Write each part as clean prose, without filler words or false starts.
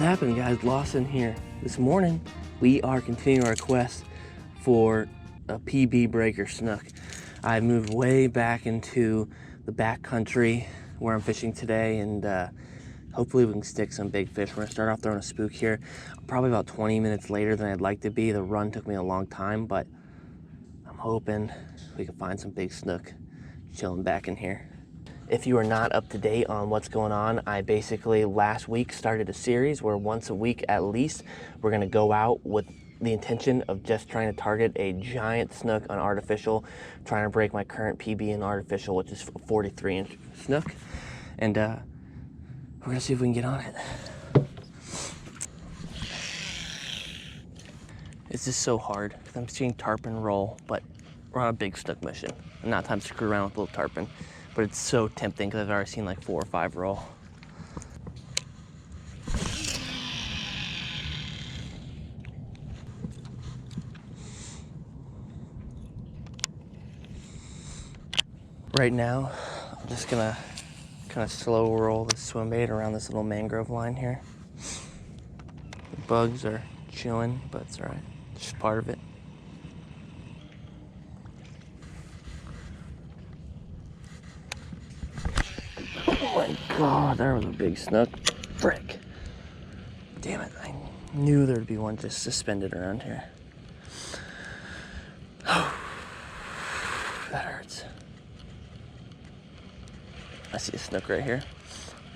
happening, guys? Lawson here. This morning we are continuing our quest for a PB breaker snook. I moved way back into the back country where I'm fishing today, and hopefully we can stick some big fish. We're gonna start off throwing a spook here. Probably about 20 minutes later than I'd like to be. The run took me a long time, but I'm hoping we can find some big snook chilling back in here. If you are not up to date on what's going on, I basically last week started a series where once a week at least we're going to go out with the intention of just trying to target a giant snook on artificial, trying to break my current PB in artificial, which is a 43-inch snook, and we're going to see if we can get on it. It's just so hard because I'm seeing tarpon roll, but we're on a big snook mission and not time to screw around with little tarpon. But it's so tempting because I've already seen like 4 or 5 roll. Right now, I'm just gonna kind of slow roll the swim bait around this little mangrove line here. The bugs are chilling, but it's all right. It's just part of it. Oh my God, there was a big snook. Frick. Damn it, I knew there'd be one just suspended around here. That hurts. I see a snook right here.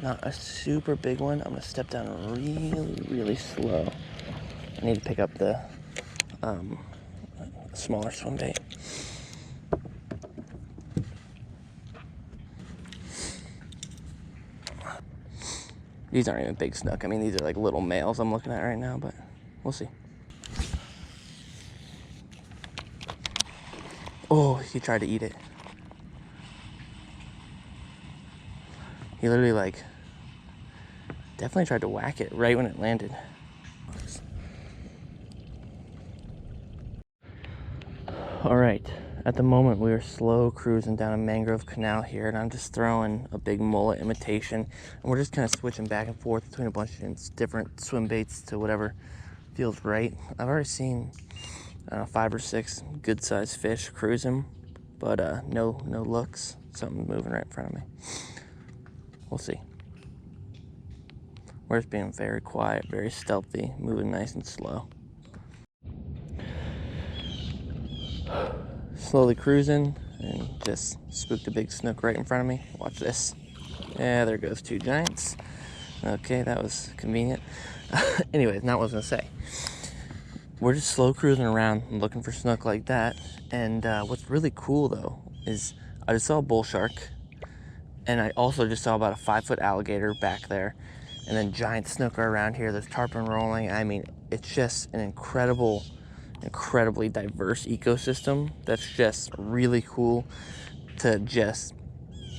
Not a super big one. I'm gonna step down really slow. I need to pick up the smaller swim bait. These aren't even big snook. I mean, these are like little males I'm looking at right now, but we'll see. Oh, he tried to eat it. He literally like, definitely tried to whack it right when it landed. All right, at the moment we are slow cruising down a mangrove canal here, and I'm just throwing a big mullet imitation, and we're just kind of switching back and forth between a bunch of different swim baits to whatever feels right. I've already seen 5 or 6 good sized fish cruising, but no looks. Something moving right in front of me. We'll see. We're just being very quiet, very stealthy, moving nice and slow. Slowly cruising and just spooked a big snook right in front of me. Watch this. Yeah, there goes 2 giants. Okay, that was convenient. Anyways, not what I was gonna say. We're just slow cruising around and looking for snook like that. And what's really cool though is I just saw a bull shark, and I also just saw about a 5-foot alligator back there, and then giant snook are around here. There's tarpon rolling. I mean, it's just an incredibly diverse ecosystem that's just really cool to just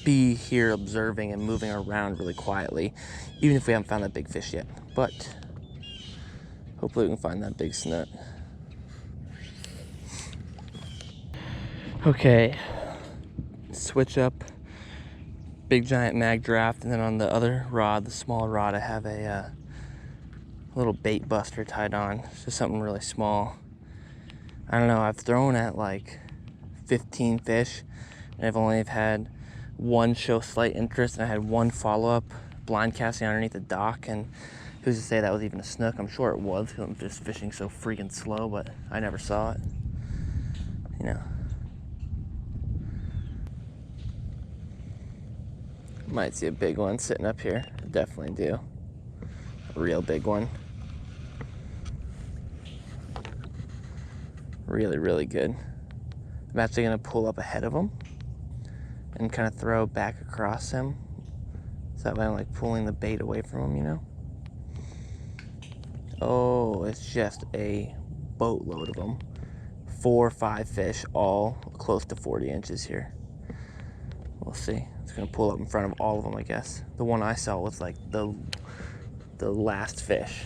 be here observing and moving around really quietly, even if we haven't found that big fish yet. But hopefully we can find that big snook. Okay, switch up, big giant mag draft, and then on the other rod, the smaller rod, I have a little bait buster tied on. It's just something really small. I don't know, I've thrown at like 15 fish, and I've only had 1 show slight interest, and I had 1 follow-up blind casting underneath the dock, and who's to say that was even a snook? I'm sure it was, because I'm just fishing so freaking slow, but I never saw it, you know. Might see a big one sitting up here. I definitely do. A real big one. Really good. I'm actually gonna pull up ahead of him and kind of throw back across him, so that way I'm like pulling the bait away from him, you know? Oh, it's just a boatload of them. 4 or 5 fish, all close to 40 inches here. We'll see. It's gonna pull up in front of all of them, I guess. The one I saw was like the last fish.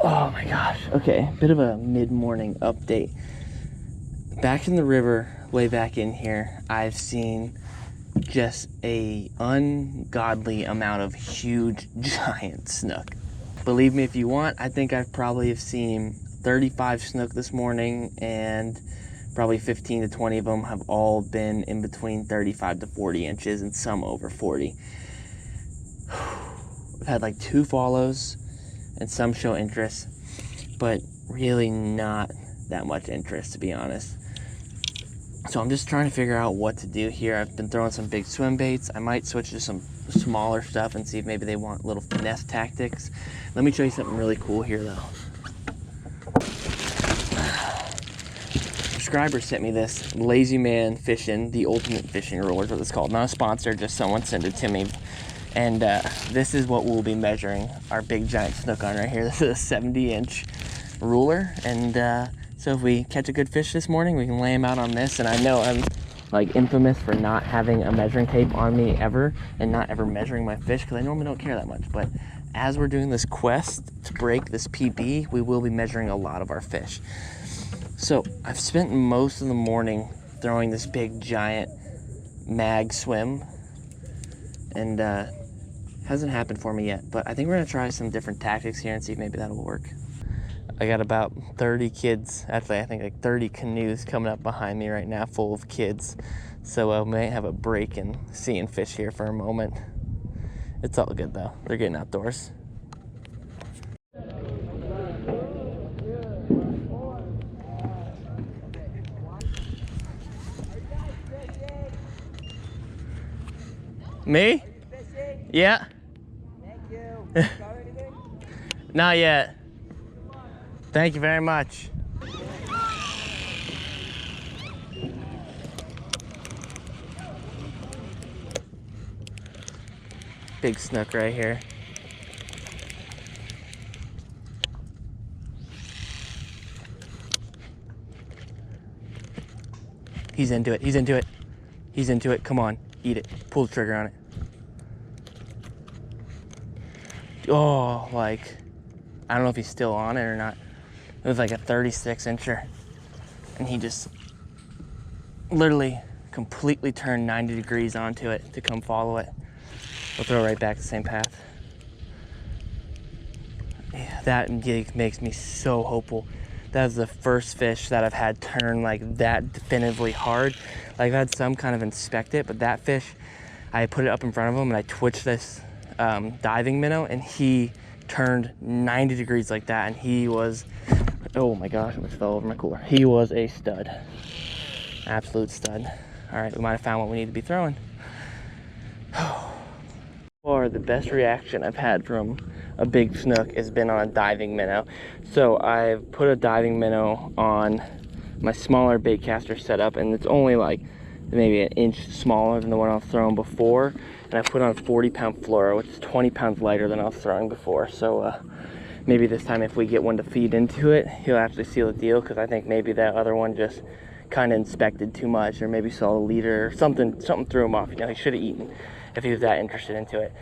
Oh my gosh. Okay, bit of a mid-morning update. Back in the river, way back in here, I've seen just a ungodly amount of huge giant snook. Believe me if you want, I think I've probably have seen 35 snook this morning, and probably 15 to 20 of them have all been in between 35 to 40 inches and some over 40. I've had like 2 follows and some show interest, but really not that much interest, to be honest. So I'm just trying to figure out what to do here. I've been throwing some big swim baits. I might switch to some smaller stuff and see if maybe they want little finesse tactics. Let me show you something really cool here though. Subscriber sent me this Lazy Man Fishing, the ultimate fishing ruler is what it's called. Not a sponsor, just someone sent it to me. And this is what we'll be measuring our big giant snook on right here. This is a 70-inch ruler, and so if we catch a good fish this morning, we can lay him out on this. And I know I'm like infamous for not having a measuring tape on me ever and not ever measuring my fish, because I normally don't care that much. But as we're doing this quest to break this PB, we will be measuring a lot of our fish. So I've spent most of the morning throwing this big giant mag swim, and hasn't happened for me yet, but I think we're gonna try some different tactics here and see if maybe that'll work. I got about 30 kids, actually I think like 30 canoes coming up behind me right now full of kids. So I may have a break in seeing fish here for a moment. It's all good though, they're getting outdoors. Me? Yeah. Thank you. Got anything? Not yet. Thank you very much. Big snook right here. He's into it. He's into it. He's into it. Come on, eat it. Pull the trigger on it. Oh, like, I don't know if he's still on it or not. It was like a 36 incher, and he just literally completely turned 90 degrees onto it to come follow it. We'll throw it right back the same path. Yeah, that gig makes me so hopeful. That was the first fish that I've had turn like that definitively hard. Like I've had some kind of inspect it, but that fish, I put it up in front of him and I twitched this diving minnow, and he turned 90 degrees like that, and he was, oh my gosh, I almost fell over my cooler. He was a stud, absolute stud. All right, we might have found what we need to be throwing. Or the best reaction I've had from a big snook has been on a diving minnow. So I've put a diving minnow on my smaller bait caster setup, and it's only like maybe an inch smaller than the one I was throwing before. And I put on a 40-pound fluoro, which is 20 pounds lighter than I was throwing before. So maybe this time if we get one to feed into it, he'll actually seal the deal, because I think maybe that other one just kind of inspected too much, or maybe saw a leader or something threw him off. You know, he should have eaten if he was that interested into it.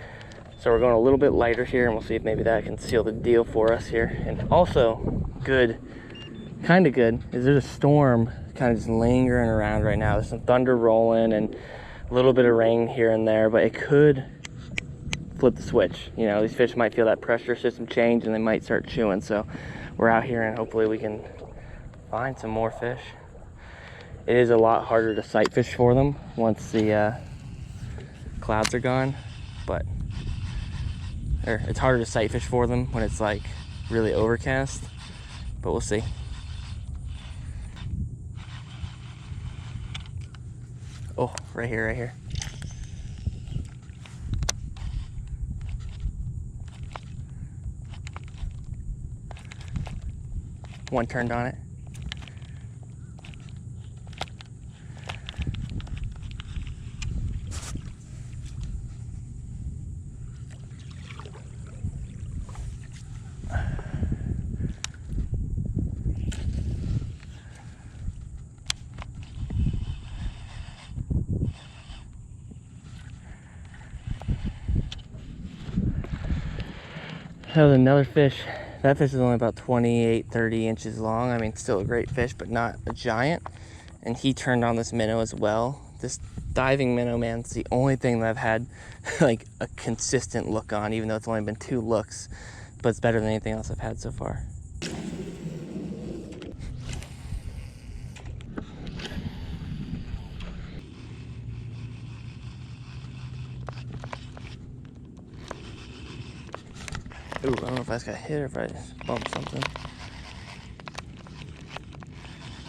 So we're going a little bit lighter here, and we'll see if maybe that can seal the deal for us here. And also good, kind of good, is there's a storm kind of just lingering around right now. There's some thunder rolling and a little bit of rain here and there, but it could flip the switch. You know, these fish might feel that pressure system change and they might start chewing. So we're out here and hopefully we can find some more fish. It is a lot harder to sight fish for them once the clouds are gone, but it's harder to sight fish for them when it's like really overcast, but we'll see. Oh, right here, right here. One turned on it. That was another fish. That fish is only about 28-30 inches long. I mean, still a great fish, but not a giant. And he turned on this minnow as well. diving minnow, man, it's the only thing that I've had like a consistent look on, even though it's only been 2 looks, but it's better than anything else I've had so far. Ooh, I don't know if I just got hit or if I just bumped something.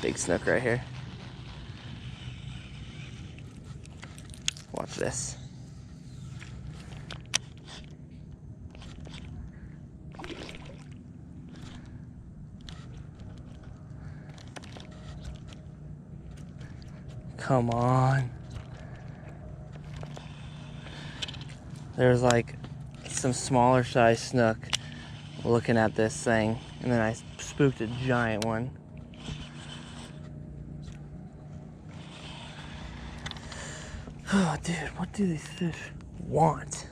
Big snook right here. Watch this. Come on. There's like some smaller size snook looking at this thing, and then I spooked a giant one. Oh, dude, what do these fish want?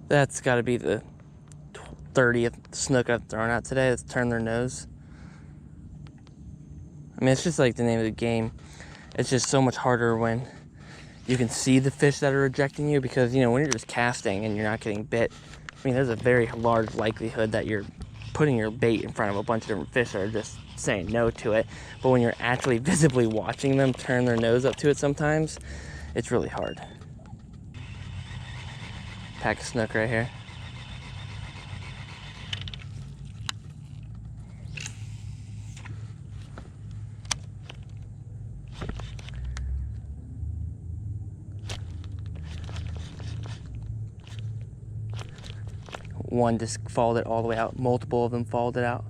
That's got to be the 30th snook I've thrown out today that's turned their nose. I mean, it's just like the name of the game. It's just so much harder when you can see the fish that are rejecting you, because, you know, when you're just casting and you're not getting bit, I mean, there's a very large likelihood that you're putting your bait in front of a bunch of different fish that are just saying no to it. But when you're actually visibly watching them turn their nose up to it sometimes, it's really hard. Pack of snook right here. One just followed it all the way out. Multiple of them followed it out.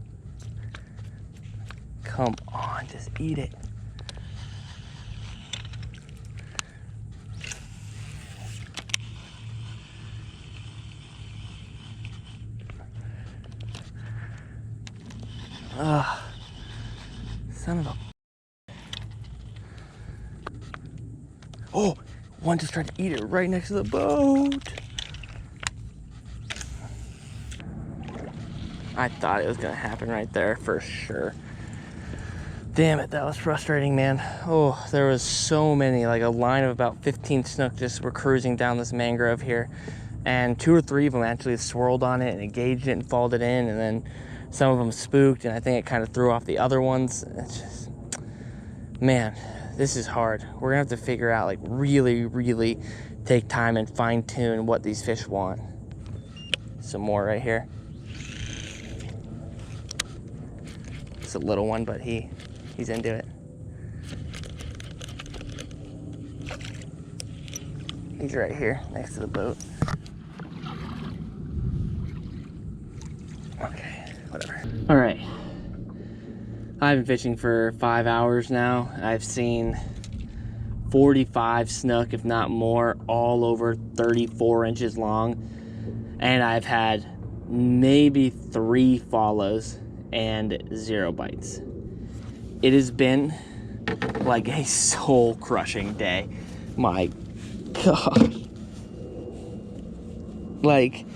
Come on, just eat it. Ah, son of a... Oh, one just tried to eat it right next to the boat. I thought it was gonna happen right there for sure. Damn it, that was frustrating, man. Oh, there was so many, like a line of about 15 snook just were cruising down this mangrove here. And 2 or 3 of them actually swirled on it and engaged it and followed it in. And then some of them spooked, and I think it kind of threw off the other ones. It's just, man, this is hard. We're gonna have to figure out, like, really take time and fine tune what these fish want. Some more right here. It's a little one, but he's into it. He's right here next to the boat. Okay, whatever. All right, I've been fishing for 5 hours now. I've seen 45 snook, if not more, all over 34 inches long. And I've had maybe 3 follows and 0 bites. It has been like a soul-crushing day. My gosh. Like,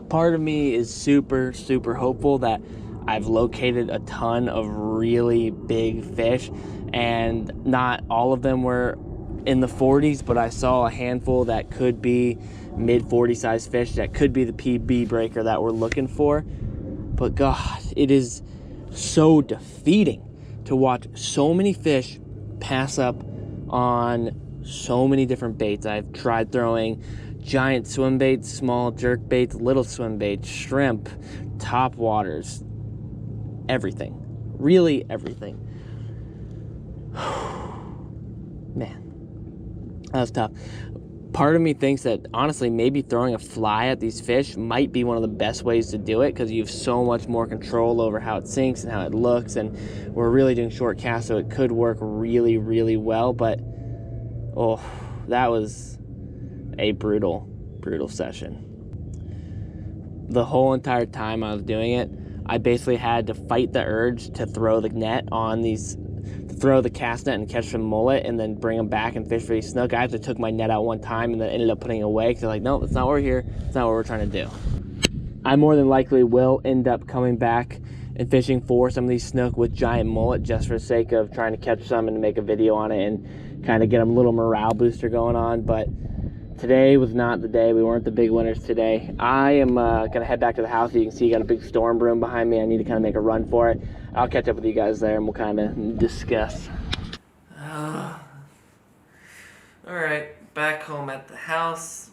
part of me is super hopeful that I've located a ton of really big fish, and not all of them were in the 40s, but I saw a handful that could be mid 40 size fish, that could be the PB breaker that we're looking for. But God, it is so defeating to watch so many fish pass up on so many different baits. I've tried throwing giant swim baits, small jerk baits, little swim baits, shrimp, top waters, everything. Really everything. Man, that was tough. Part of me thinks that, honestly, maybe throwing a fly at these fish might be one of the best ways to do it, because you have so much more control over how it sinks and how it looks, and we're really doing short casts, so it could work really well. But, oh, that was a brutal session. The whole entire time I was doing it, I basically had to fight the urge to throw the net on these, throw the cast net and catch some mullet, and then bring them back and fish for these snook. I actually took my net out one time and then ended up putting it away, because I'm like, no, that's not what we're here. That's not what we're trying to do. I more than likely will end up coming back and fishing for some of these snook with giant mullet, just for the sake of trying to catch some and make a video on it and kind of get a little morale booster going on. But today was not the day. We weren't the big winners today. I am going to head back to the house. You can see you got a big storm broom behind me. I need to kind of make a run for it. I'll catch up with you guys there and we'll kind of discuss. Alright, back home at the house.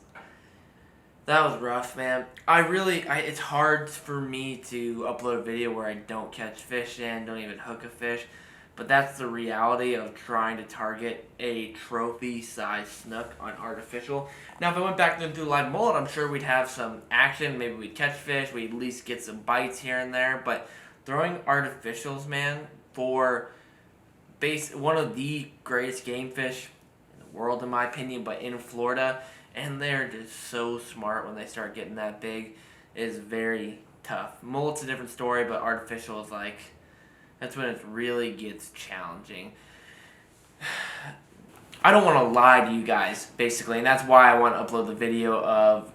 That was rough, man. It's hard for me to upload a video where I don't catch fish and don't even hook a fish. But that's the reality of trying to target a trophy-sized snook on artificial. Now, if I went back into live mullet, I'm sure we'd have some action. Maybe we'd catch fish. We'd at least get some bites here and there. But throwing artificials, man, for one of the greatest game fish in the world, in my opinion, but in Florida, and they're just so smart when they start getting that big, is very tough. Mullet's a different story, but artificial is like, that's when it really gets challenging. I don't want to lie to you guys, basically, and that's why I want to upload the video of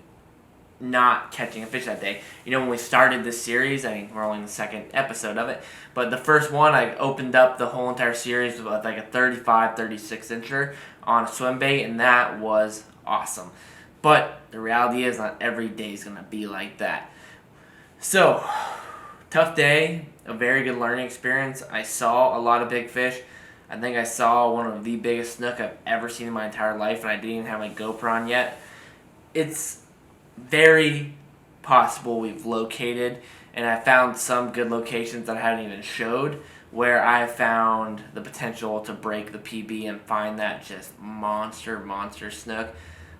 not catching a fish that day. You know, when we started this series, I mean, we're only in the second episode of it, but the first one, I opened up the whole entire series with like a 35, 36 incher on a swim bait, and that was awesome. But the reality is not every day is going to be like that. So, tough day, a very good learning experience. I saw a lot of big fish. I think I saw one of the biggest snook I've ever seen in my entire life, and I didn't even have my GoPro on yet. It's very possible we've located, and I found some good locations that I hadn't even showed, where I found the potential to break the PB and find that just monster snook.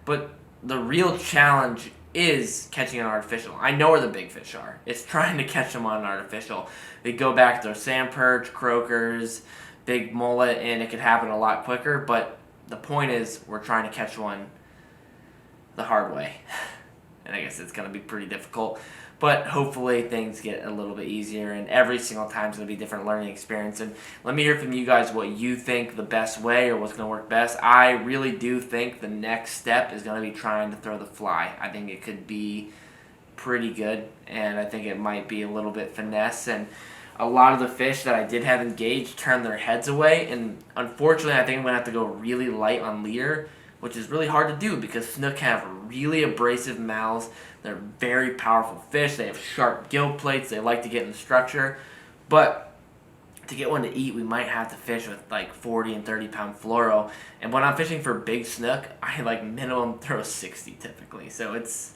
But the real challenge is catching an artificial. I know where the big fish are. It's trying to catch them on an artificial. They go back to their sand perch, croakers, big mullet, and it could happen a lot quicker. But the point is, we're trying to catch one the hard way. And I guess it's going to be pretty difficult. But hopefully things get a little bit easier, and every single time is going to be a different learning experience. And let me hear from you guys what you think the best way or what's going to work best. I really do think the next step is going to be trying to throw the fly. I think it could be pretty good, and I think it might be a little bit finesse. And a lot of the fish that I did have engaged turned their heads away, and unfortunately I think I'm going to have to go really light on leader, which is really hard to do because snook have really abrasive mouths. They're very powerful fish. They have sharp gill plates. They like to get in the structure. But to get one to eat, we might have to fish with like 40 and 30 pound fluoro. And when I'm fishing for big snook, I like minimum throw 60 typically. So it's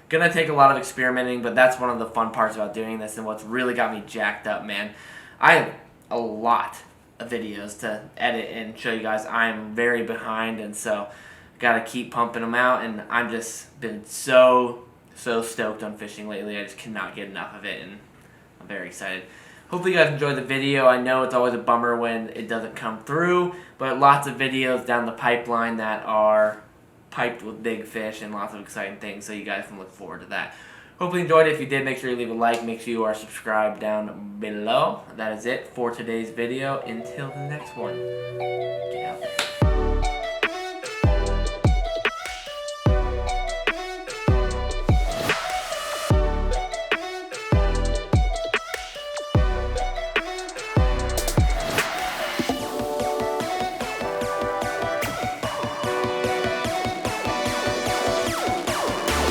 going to take a lot of experimenting, but that's one of the fun parts about doing this and what's really got me jacked up, man. I have a lot of videos to edit and show you guys. I'm very behind, and so got to keep pumping them out, and I've just been so stoked on fishing lately. I just cannot get enough of it, and I'm very excited. Hopefully you guys enjoyed the video. I know it's always a bummer when it doesn't come through, but lots of videos down the pipeline that are piped with big fish and lots of exciting things, so you guys can look forward to that. Hopefully you enjoyed it. If you did, make sure you leave a like. Make sure you are subscribed down below. That is it for today's video. Until the next one, get out there.